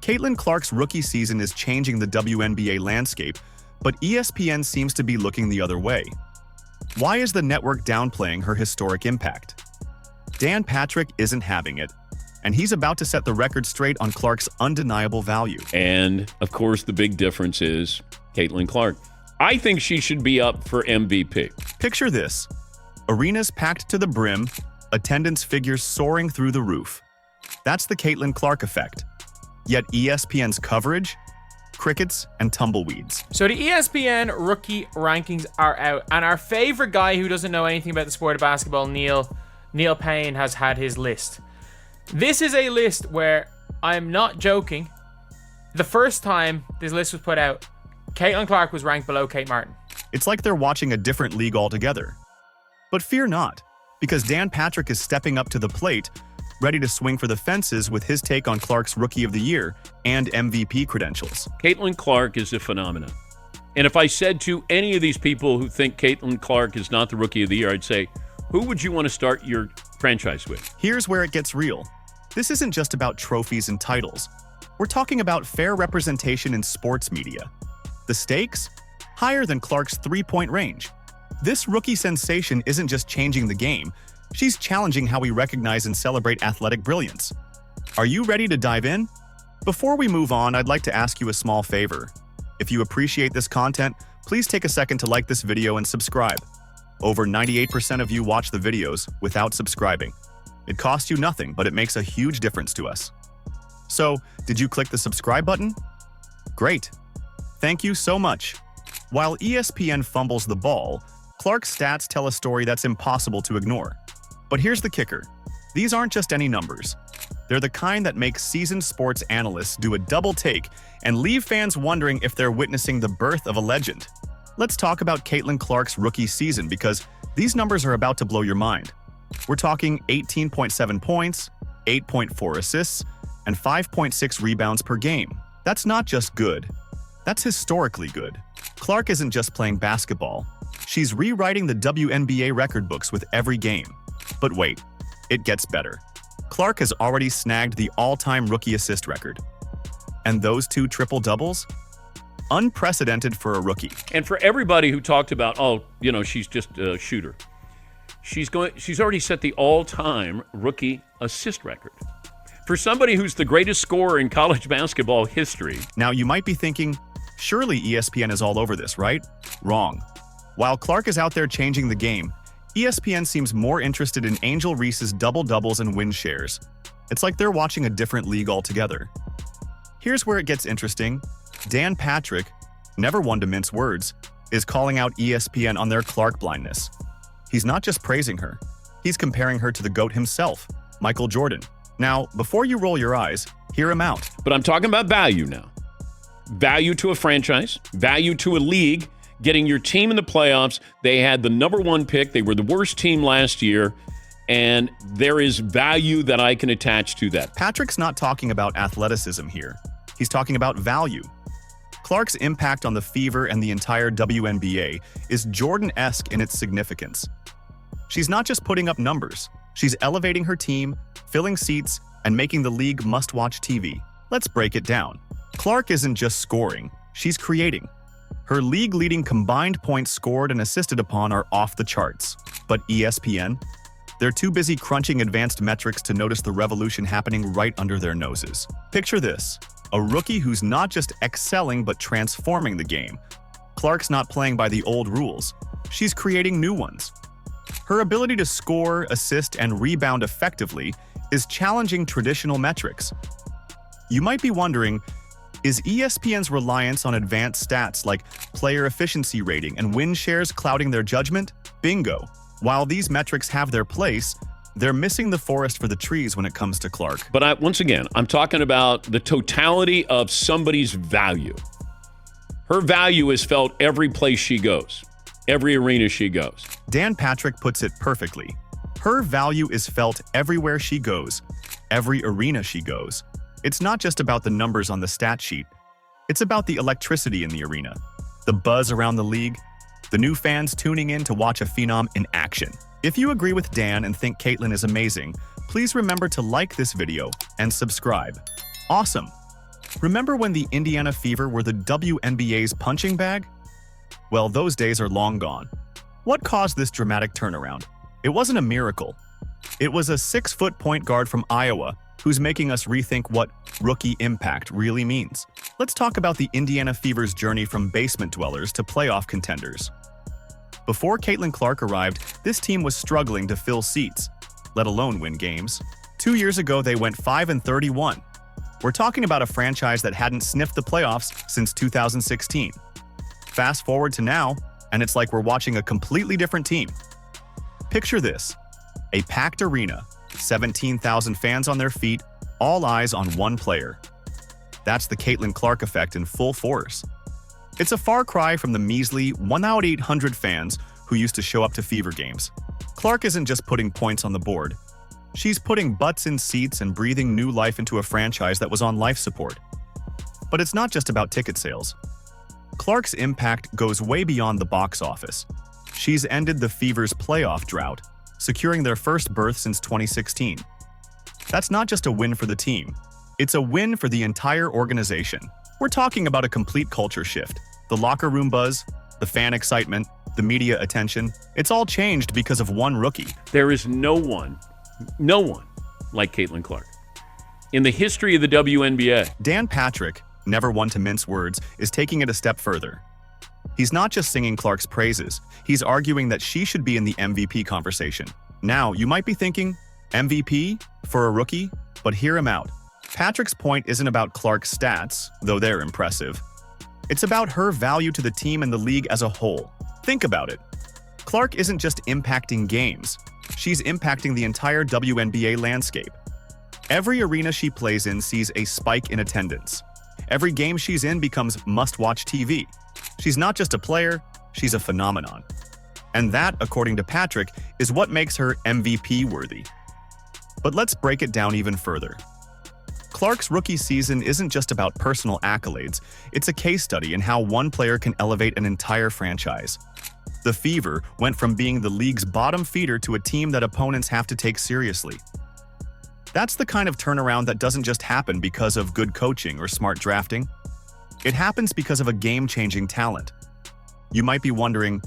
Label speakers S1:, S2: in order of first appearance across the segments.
S1: Caitlin Clark's rookie season is changing the WNBA landscape, but ESPN seems to be looking the other way. Why is the network downplaying her historic impact? Dan Patrick isn't having it, and he's about to set the record straight on Clark's undeniable value.
S2: And, of course, the big difference is Caitlin Clark. I think she should be up for MVP.
S1: Picture this. Arenas packed to the brim, attendance figures soaring through the roof. That's the Caitlin Clark effect. Yet ESPN's coverage? Crickets and tumbleweeds.
S3: So the ESPN rookie rankings are out, and our favorite guy who doesn't know anything about the sport of basketball, Neil Payne, has had his list. This is a list where, I'm not joking, the first time this list was put out, Caitlin Clark was ranked below Kate Martin.
S1: It's like they're watching a different league altogether. But fear not, because Dan Patrick is stepping up to the plate, ready to swing for the fences with his take on Clark's Rookie of the Year and MVP credentials.
S2: Caitlin Clark is a phenomenon. And if I said to any of these people who think Caitlin Clark is not the Rookie of the Year, I'd say, who would you want to start your franchise with?
S1: Here's where it gets real. This isn't just about trophies and titles. We're talking about fair representation in sports media. The stakes? Higher than Clark's three-point range. This rookie sensation isn't just changing the game, she's challenging how we recognize and celebrate athletic brilliance. Are you ready to dive in? Before we move on, I'd like to ask you a small favor. If you appreciate this content, please take a second to like this video and subscribe. Over 98% of you watch the videos without subscribing. It costs you nothing, but it makes a huge difference to us. So, did you click the subscribe button? Great. Thank you so much. While ESPN fumbles the ball, Clark's stats tell a story that's impossible to ignore. But here's the kicker. These aren't just any numbers. They're the kind that make seasoned sports analysts do a double take and leave fans wondering if they're witnessing the birth of a legend. Let's talk about Caitlin Clark's rookie season because these numbers are about to blow your mind. We're talking 18.7 points, 8.4 assists, and 5.6 rebounds per game. That's not just good. That's historically good. Clark isn't just playing basketball. She's rewriting the WNBA record books with every game. But wait, it gets better. Clark has already snagged the all-time rookie assist record. And those two triple-doubles? Unprecedented for a rookie.
S2: And for everybody who talked about, she's just a shooter. She's already set the all-time rookie assist record. For somebody who's the greatest scorer in college basketball history.
S1: Now, you might be thinking, surely ESPN is all over this, right? Wrong. While Clark is out there changing the game, ESPN seems more interested in Angel Reese's double-doubles and win shares. It's like they're watching a different league altogether. Here's where it gets interesting. Dan Patrick, never one to mince words, is calling out ESPN on their Clark blindness. He's not just praising her, he's comparing her to the GOAT himself, Michael Jordan. Now, before you roll your eyes, hear him out.
S2: But I'm talking about value now. Value to a franchise, value to a league, getting your team in the playoffs. They had the #1 pick. They were the worst team last year, and there is value that I can attach to that.
S1: Patrick's not talking about athleticism here. He's talking about value. Clark's impact on the Fever and the entire WNBA is Jordan-esque in its significance. She's not just putting up numbers. She's elevating her team, filling seats, and making the league must-watch TV. Let's break it down. Clark isn't just scoring, she's creating. Her league-leading combined points scored and assisted upon are off the charts. But ESPN? They're too busy crunching advanced metrics to notice the revolution happening right under their noses. Picture this. A rookie who's not just excelling but transforming the game. Clark's not playing by the old rules. She's creating new ones. Her ability to score, assist, and rebound effectively is challenging traditional metrics. You might be wondering, is ESPN's reliance on advanced stats like player efficiency rating and win shares clouding their judgment? Bingo! While these metrics have their place, they're missing the forest for the trees when it comes to Clark.
S2: But once again, I'm talking about the totality of somebody's value. Her value is felt every place she goes, every arena she goes.
S1: Dan Patrick puts it perfectly. Her value is felt everywhere she goes, every arena she goes. It's not just about the numbers on the stat sheet. It's about the electricity in the arena, the buzz around the league, the new fans tuning in to watch a phenom in action. If you agree with Dan and think Caitlin is amazing, please remember to like this video and subscribe. Awesome! Remember when the Indiana Fever were the WNBA's punching bag? Well, those days are long gone. What caused this dramatic turnaround? It wasn't a miracle. It was a 6-foot point guard from Iowa who's making us rethink what rookie impact really means. Let's talk about the Indiana Fever's journey from basement dwellers to playoff contenders. Before Caitlin Clark arrived, this team was struggling to fill seats, let alone win games. 2 years ago, they went 5-31. We're talking about a franchise that hadn't sniffed the playoffs since 2016. Fast forward to now, and it's like we're watching a completely different team. Picture this: a packed arena, 17,000 fans on their feet, all eyes on one player. That's the Caitlin Clark effect in full force. It's a far cry from the measly 1 out of 800 fans who used to show up to Fever games. Clark isn't just putting points on the board. She's putting butts in seats and breathing new life into a franchise that was on life support. But it's not just about ticket sales. Clark's impact goes way beyond the box office. She's ended the Fever's playoff drought, securing their first berth since 2016. That's not just a win for the team. It's a win for the entire organization. We're talking about a complete culture shift. The locker room buzz, the fan excitement, the media attention, it's all changed because of one rookie.
S2: There is no one like Caitlin Clark in the history of the WNBA.
S1: Dan Patrick, never one to mince words, is taking it a step further. He's not just singing Clark's praises, he's arguing that she should be in the MVP conversation. Now, you might be thinking, MVP for a rookie? But hear him out. Patrick's point isn't about Clark's stats, though they're impressive. It's about her value to the team and the league as a whole. Think about it. Clark isn't just impacting games. She's impacting the entire WNBA landscape. Every arena she plays in sees a spike in attendance. Every game she's in becomes must-watch TV. She's not just a player, she's a phenomenon. And that, according to Patrick, is what makes her MVP-worthy. But let's break it down even further. Clark's rookie season isn't just about personal accolades, it's a case study in how one player can elevate an entire franchise. The Fever went from being the league's bottom feeder to a team that opponents have to take seriously. That's the kind of turnaround that doesn't just happen because of good coaching or smart drafting. It happens because of a game-changing talent. You might be wondering,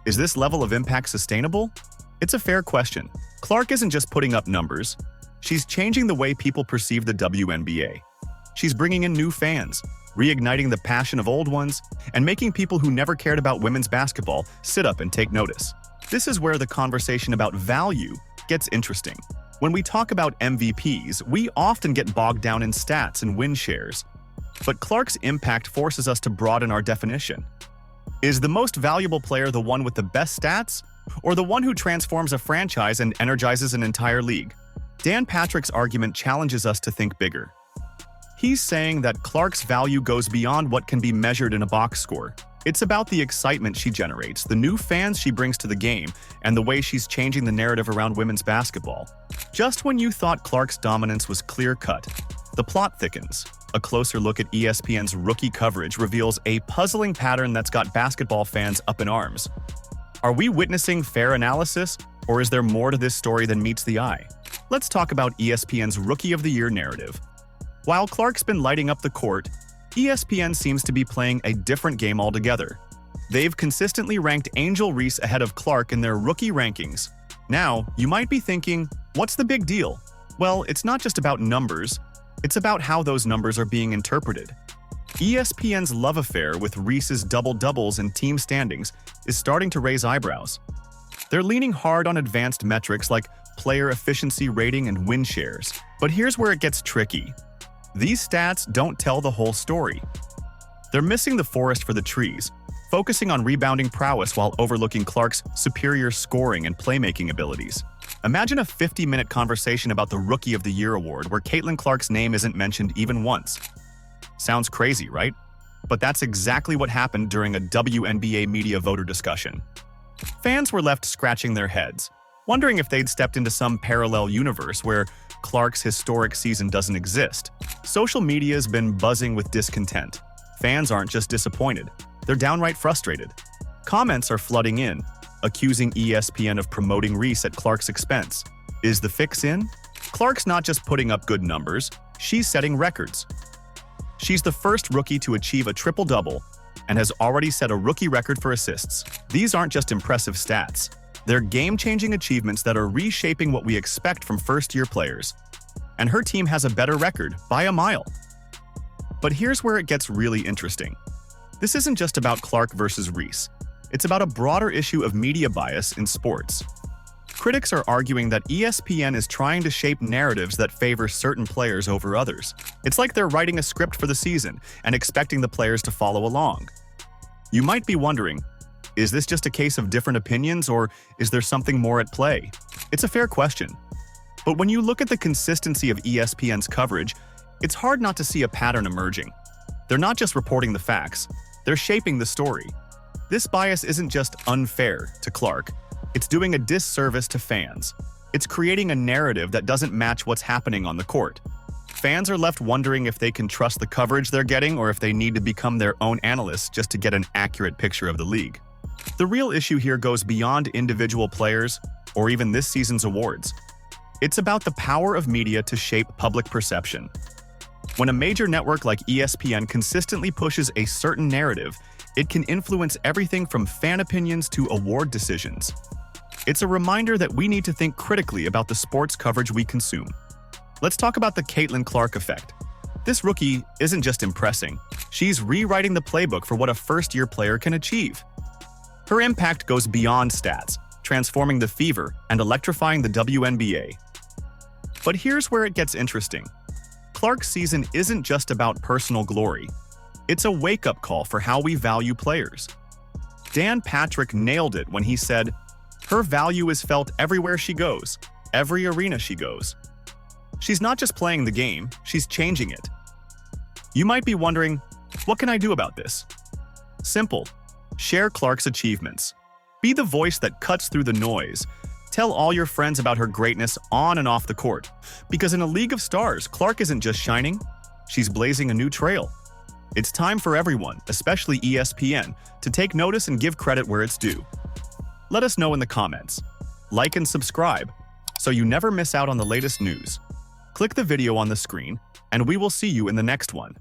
S1: is this level of impact sustainable? It's a fair question. Clark isn't just putting up numbers. She's changing the way people perceive the WNBA. She's bringing in new fans, reigniting the passion of old ones, and making people who never cared about women's basketball sit up and take notice. This is where the conversation about value gets interesting. When we talk about MVPs, we often get bogged down in stats and win shares. But Clark's impact forces us to broaden our definition. Is the most valuable player the one with the best stats, or the one who transforms a franchise and energizes an entire league? Dan Patrick's argument challenges us to think bigger. He's saying that Clark's value goes beyond what can be measured in a box score. It's about the excitement she generates, the new fans she brings to the game, and the way she's changing the narrative around women's basketball. Just when you thought Clark's dominance was clear-cut, the plot thickens. A closer look at ESPN's rookie coverage reveals a puzzling pattern that's got basketball fans up in arms. Are we witnessing fair analysis, or is there more to this story than meets the eye? Let's talk about ESPN's Rookie of the Year narrative. While Clark's been lighting up the court, ESPN seems to be playing a different game altogether. They've consistently ranked Angel Reese ahead of Clark in their rookie rankings. Now, you might be thinking, what's the big deal? Well, it's not just about numbers, it's about how those numbers are being interpreted. ESPN's love affair with Reese's double-doubles and team standings is starting to raise eyebrows. They're leaning hard on advanced metrics like player efficiency rating and win shares. But here's where it gets tricky. These stats don't tell the whole story. They're missing the forest for the trees, focusing on rebounding prowess while overlooking Clark's superior scoring and playmaking abilities. Imagine a 50-minute conversation about the Rookie of the Year award where Caitlin Clark's name isn't mentioned even once. Sounds crazy, right? But that's exactly what happened during a WNBA media voter discussion. Fans were left scratching their heads, wondering if they'd stepped into some parallel universe where Clark's historic season doesn't exist. Social media's been buzzing with discontent. Fans aren't just disappointed, they're downright frustrated. Comments are flooding in, accusing ESPN of promoting Reese at Clark's expense. Is the fix in? Clark's not just putting up good numbers, she's setting records. She's the first rookie to achieve a triple-double and has already set a rookie record for assists. These aren't just impressive stats. They're game-changing achievements that are reshaping what we expect from first-year players. And her team has a better record by a mile. But here's where it gets really interesting. This isn't just about Clark versus Reese. It's about a broader issue of media bias in sports. Critics are arguing that ESPN is trying to shape narratives that favor certain players over others. It's like they're writing a script for the season and expecting the players to follow along. You might be wondering, is this just a case of different opinions, or is there something more at play? It's a fair question. But when you look at the consistency of ESPN's coverage, it's hard not to see a pattern emerging. They're not just reporting the facts, they're shaping the story. This bias isn't just unfair to Clark, it's doing a disservice to fans. It's creating a narrative that doesn't match what's happening on the court. Fans are left wondering if they can trust the coverage they're getting or if they need to become their own analysts just to get an accurate picture of the league. The real issue here goes beyond individual players or even this season's awards. It's about the power of media to shape public perception. When a major network like ESPN consistently pushes a certain narrative, it can influence everything from fan opinions to award decisions. It's a reminder that we need to think critically about the sports coverage we consume. Let's talk about the Caitlin Clark effect. This rookie isn't just impressing, she's rewriting the playbook for what a first-year player can achieve. Her impact goes beyond stats, transforming the Fever and electrifying the WNBA. But here's where it gets interesting. Clark's season isn't just about personal glory. It's a wake-up call for how we value players. Dan Patrick nailed it when he said, "Her value is felt everywhere she goes, every arena she goes." She's not just playing the game, she's changing it. You might be wondering, what can I do about this? Simple. Share Clark's achievements. Be the voice that cuts through the noise. Tell all your friends about her greatness on and off the court. Because in a league of stars, Clark isn't just shining, she's blazing a new trail. It's time for everyone, especially ESPN, to take notice and give credit where it's due. Let us know in the comments. Like and subscribe so you never miss out on the latest news. Click the video on the screen, and we will see you in the next one.